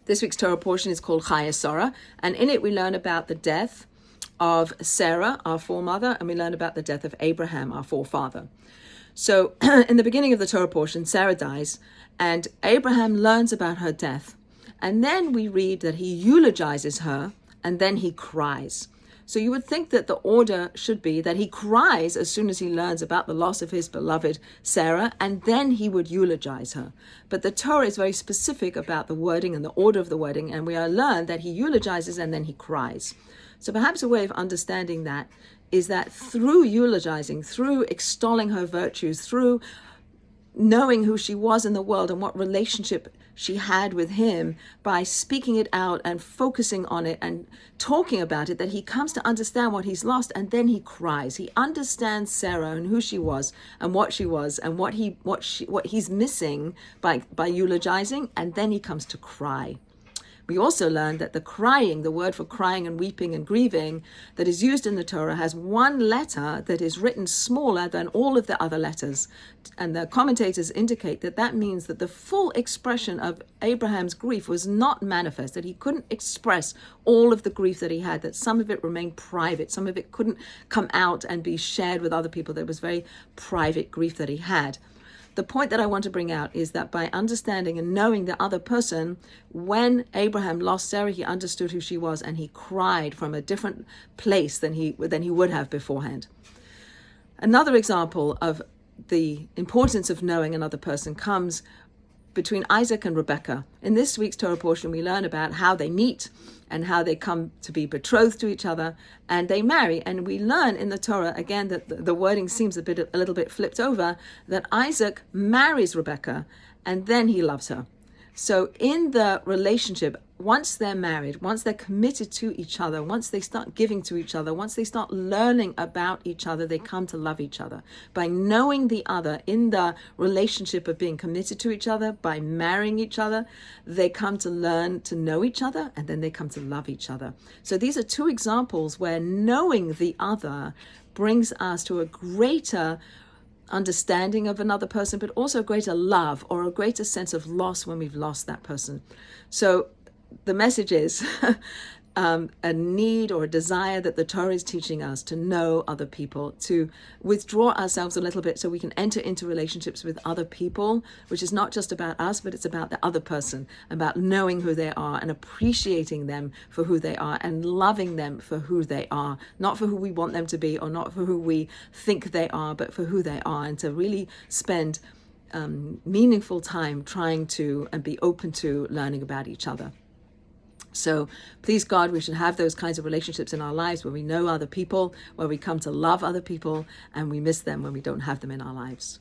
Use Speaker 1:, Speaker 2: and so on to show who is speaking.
Speaker 1: This week's Torah portion is called Chaya Sarah, and in it we learn about the death of Sarah, our foremother, and we learn about the death of Abraham, our forefather. So in the beginning of the Torah portion, Sarah dies, and Abraham learns about her death. And then we read that he eulogizes her, and then he cries. So you would think that the order should be that he cries as soon as he learns about the loss of his beloved Sarah, and then he would eulogize her. But the Torah is very specific about the wording and the order of the wording, and we are learned that he eulogizes and then he cries. So perhaps a way of understanding that is that through eulogizing, through extolling her virtues, through knowing who she was in the world and what relationship she had with him, by speaking it out and focusing on it and talking about it, that he comes to understand what he's lost, and then he cries. He understands Sarah and who she was and what she was and what he's missing by eulogizing, and then he comes to cry. We also learned that the crying, the word for crying and weeping and grieving that is used in the Torah, has one letter that is written smaller than all of the other letters. And the commentators indicate that that means that the full expression of Abraham's grief was not manifest, that he couldn't express all of the grief that he had, that some of it remained private, some of it couldn't come out and be shared with other people. There was very private grief that he had. The point that I want to bring out is that by understanding and knowing the other person, when Abraham lost Sarah, he understood who she was, and he cried from a different place than he would have beforehand. Another example of the importance of knowing another person comes between Isaac and Rebekah. In this week's Torah portion, we learn about how they meet and how they come to be betrothed to each other, and they marry. And we learn in the Torah, again, that the wording seems a little bit flipped over, that Isaac marries Rebekah and then he loves her. So in the relationship, once they're married, once they're committed to each other, once they start giving to each other, once they start learning about each other, they come to love each other. By knowing the other in the relationship of being committed to each other, by marrying each other, they come to learn to know each other, and then they come to love each other. So these are two examples where knowing the other brings us to a greater understanding of another person, but also a greater love or a greater sense of loss when we've lost that person. So the message is a need or a desire that the Torah is teaching us to know other people, to withdraw ourselves a little bit so we can enter into relationships with other people, which is not just about us, but it's about the other person, about knowing who they are and appreciating them for who they are and loving them for who they are, not for who we want them to be or not for who we think they are, but for who they are, and to really spend meaningful time trying to and be open to learning about each other. So please God, we should have those kinds of relationships in our lives where we know other people, where we come to love other people, and we miss them when we don't have them in our lives.